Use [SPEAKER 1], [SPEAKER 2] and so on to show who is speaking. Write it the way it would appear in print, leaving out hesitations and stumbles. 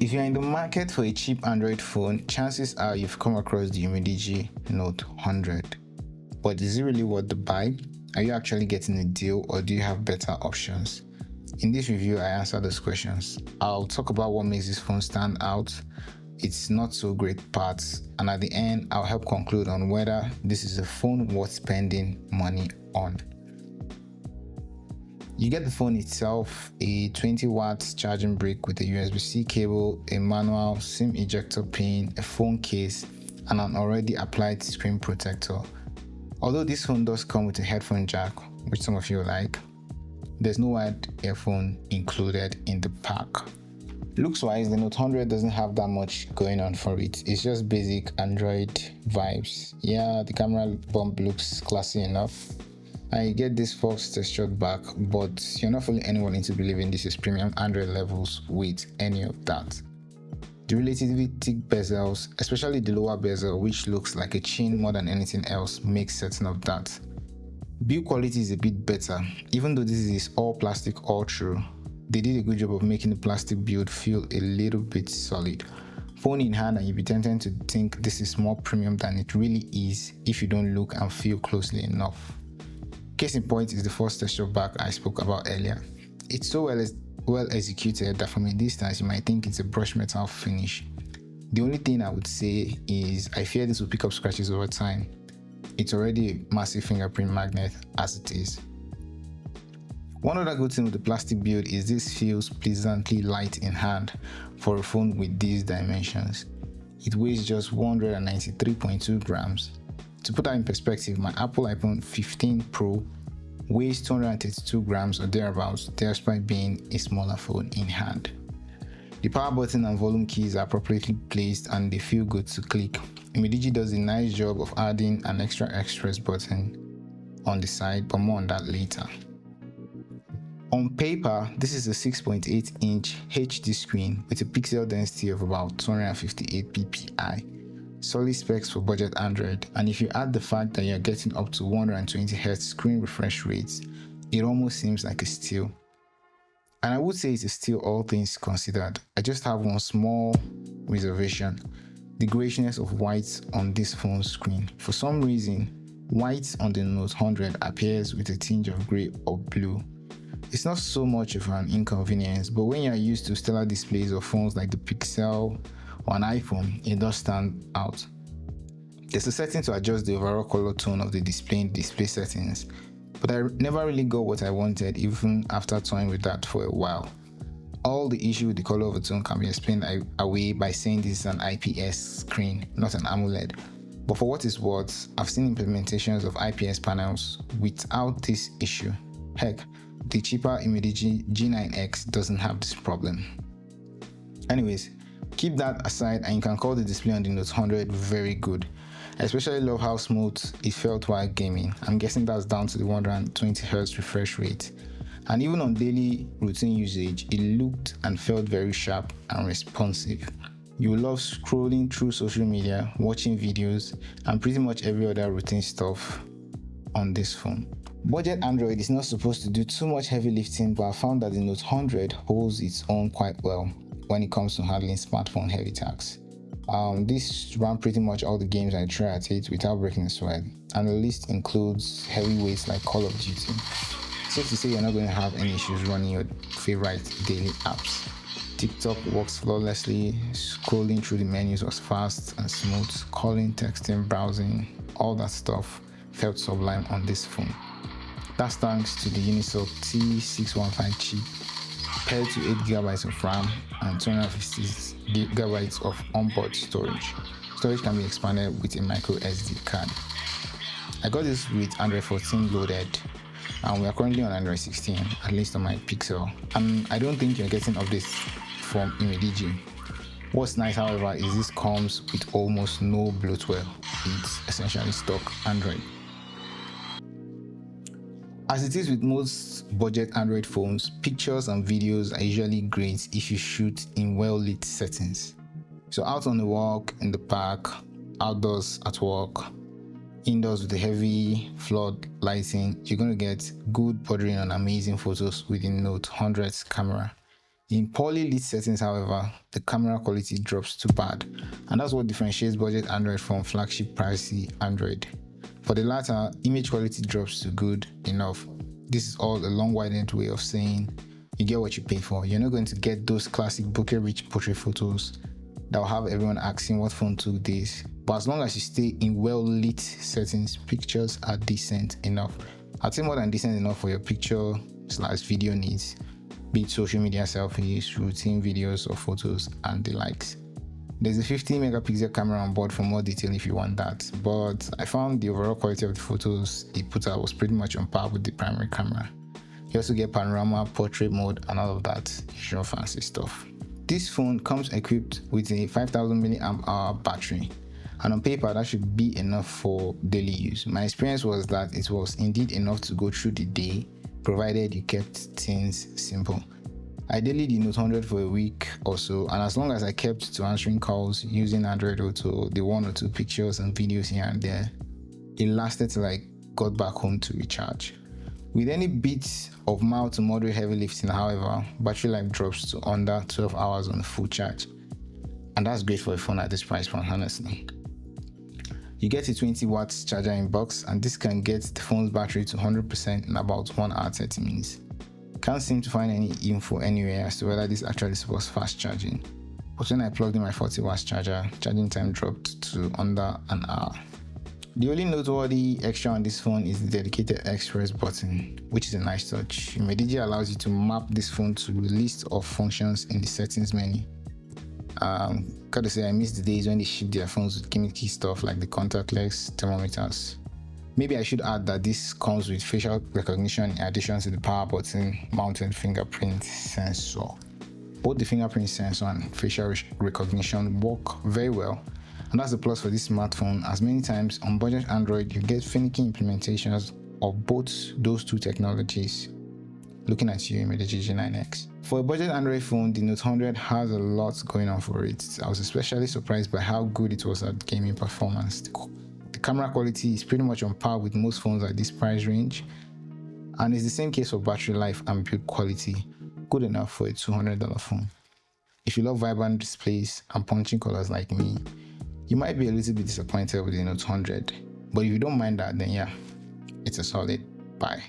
[SPEAKER 1] If you're in the market for a cheap Android phone, chances are you've come across the Umidigi Note 100. But is it really worth the buy? Are you actually getting a deal, or do you have better options? In this review, I answer those questions. I'll talk about what makes this phone stand out, its not so great parts, and at the end, I'll help conclude on whether this is a phone worth spending money on. You get the phone itself, a 20 watts charging brick with a USB-C cable, a manual, SIM ejector pin, a phone case, and an already applied screen protector. Although this phone does come with a headphone jack, which some of you like, there's no wired earphone included in the pack. Looks wise, the Note 100 doesn't have that much going on for it. It's just basic Android vibes. Yeah, the camera bump looks classy enough. I get this false textured back, but you're not fooling anyone into believing this is premium Android levels with any of that. The relatively thick bezels, especially the lower bezel, which looks like a chin more than anything else, makes certain of that. Build quality is a bit better, even though this is all plastic all through. They did a good job of making the plastic build feel a little bit solid. Phone in hand and you'll be tempted to think this is more premium than it really is if you don't look and feel closely enough. Case in point is the false texture back I spoke about earlier. It's so well executed that from a distance you might think it's a brushed metal finish. The only thing I would say is I fear this will pick up scratches over time. It's already a massive fingerprint magnet as it is. One other good thing with the plastic build is this feels pleasantly light in hand for a phone with these dimensions. It weighs just 193.2 grams. To put that in perspective, my Apple iPhone 15 Pro weighs 232 grams or thereabouts, despite being a smaller phone in hand. The power button and volume keys are appropriately placed and they feel good to click. Umidigi does a nice job of adding an extra express button on the side, but more on that later. On paper, this is a 6.8-inch HD screen with a pixel density of about 258 ppi. Solid specs for budget Android, and if you add the fact that you're getting up to 120Hz screen refresh rates, it almost seems like a steal. And I would say it's a steal all things considered. I just have one small reservation: the grayness of white on this phone screen. For some reason, white on the Note 100 appears with a tinge of grey or blue. It's not so much of an inconvenience, but when you're used to stellar displays of phones like the Pixel or an iPhone, it does stand out. There's a setting to adjust the overall color tone of the display in display settings, but I never really got what I wanted even after toying with that for a while. All the issue with the color of the tone can be explained away by saying this is an IPS screen, not an AMOLED. But for what it's worth, I've seen implementations of IPS panels without this issue. Heck, the cheaper Umidigi G9X doesn't have this problem. Anyways, keep that aside and you can call the display on the Note 100 very good. I especially love how smooth it felt while gaming. I'm guessing that's down to the 120Hz refresh rate. And even on daily routine usage, it looked and felt very sharp and responsive. You will love scrolling through social media, watching videos, and pretty much every other routine stuff on this phone. Budget Android is not supposed to do too much heavy lifting, but I found that the Note 100 holds its own quite well when it comes to handling smartphone heavy tasks. This ran pretty much all the games I tried at it without breaking a sweat, and the list includes heavyweights like Call of Duty. Safe to say you're not going to have any issues running your favorite daily apps. TikTok works flawlessly, scrolling through the menus was fast and smooth, calling, texting, browsing, all that stuff felt sublime on this phone. That's thanks to the Unisoc T615 chip, paired to 8GB of RAM and 256GB of onboard storage. Storage can be expanded with a micro SD card. I got this with Android 14 loaded, and we are currently on Android 16, at least on my Pixel, and I don't think you're getting updates from Umidigi. What's nice, however, is this comes with almost no bloatware. It's essentially stock Android. As it is with most budget Android phones, pictures and videos are usually great if you shoot in well-lit settings. So out on the walk, in the park, outdoors at work, indoors with the heavy flood lighting, you're going to get good bordering on amazing photos with the Note 100's camera. In poorly lit settings, however, the camera quality drops too bad, and that's what differentiates budget Android from flagship pricey Android. For the latter, image quality drops to good enough. This is all a long-winded way of saying you get what you pay for. You're not going to get those classic bokeh-rich portrait photos that will have everyone asking what phone took this. But as long as you stay in well-lit settings, pictures are decent enough. I'd say more than decent enough for your picture/video needs, be it social media selfies, routine videos or photos, and the likes. There's a 50 megapixel camera on board for more detail if you want that, but I found the overall quality of the photos it put out was pretty much on par with the primary camera. You also get panorama, portrait mode, and all of that usual fancy stuff. This phone comes equipped with a 5000 mAh battery, and on paper that should be enough for daily use. My experience was that it was indeed enough to go through the day, provided you kept things simple. Ideally the Note 100 for a week or so, and as long as I kept to answering calls using Android Auto, the 1 or 2 pictures and videos here and there, it lasted till I got back home to recharge. With any bit of mild to moderate heavy lifting, however, battery life drops to under 12 hours on full charge, and that's great for a phone at this price point, honestly. You get a 20 watts charger in box, and this can get the phone's battery to 100% in about 1 hour 30 minutes. Can't seem to find any info anywhere as to whether this actually supports fast charging, but when I plugged in my 40 watts charger, charging time dropped to under an hour. The only noteworthy extra on this phone is the dedicated express button, which is a nice touch. Umidigi allows you to map this phone to a list of functions in the settings menu. Gotta say, I miss the days when they shipped their phones with gimmicky stuff like the contactless thermometers. Maybe I should add that this comes with facial recognition in addition to the power button mounted fingerprint sensor. Both the fingerprint sensor and facial recognition work very well, and that's a plus for this smartphone, as many times on budget Android you get finicky implementations of both those two technologies. Looking at you, Umidigi G9X. For a budget Android phone, the Note 100 has a lot going on for it. I was especially surprised by how good it was at gaming performance. The camera quality is pretty much on par with most phones at this price range, and it's the same case for battery life and build quality, good enough for a $200 phone. If you love vibrant displays and punching colors like me, you might be a little bit disappointed with the Note 100, but if you don't mind that, then yeah, it's a solid buy.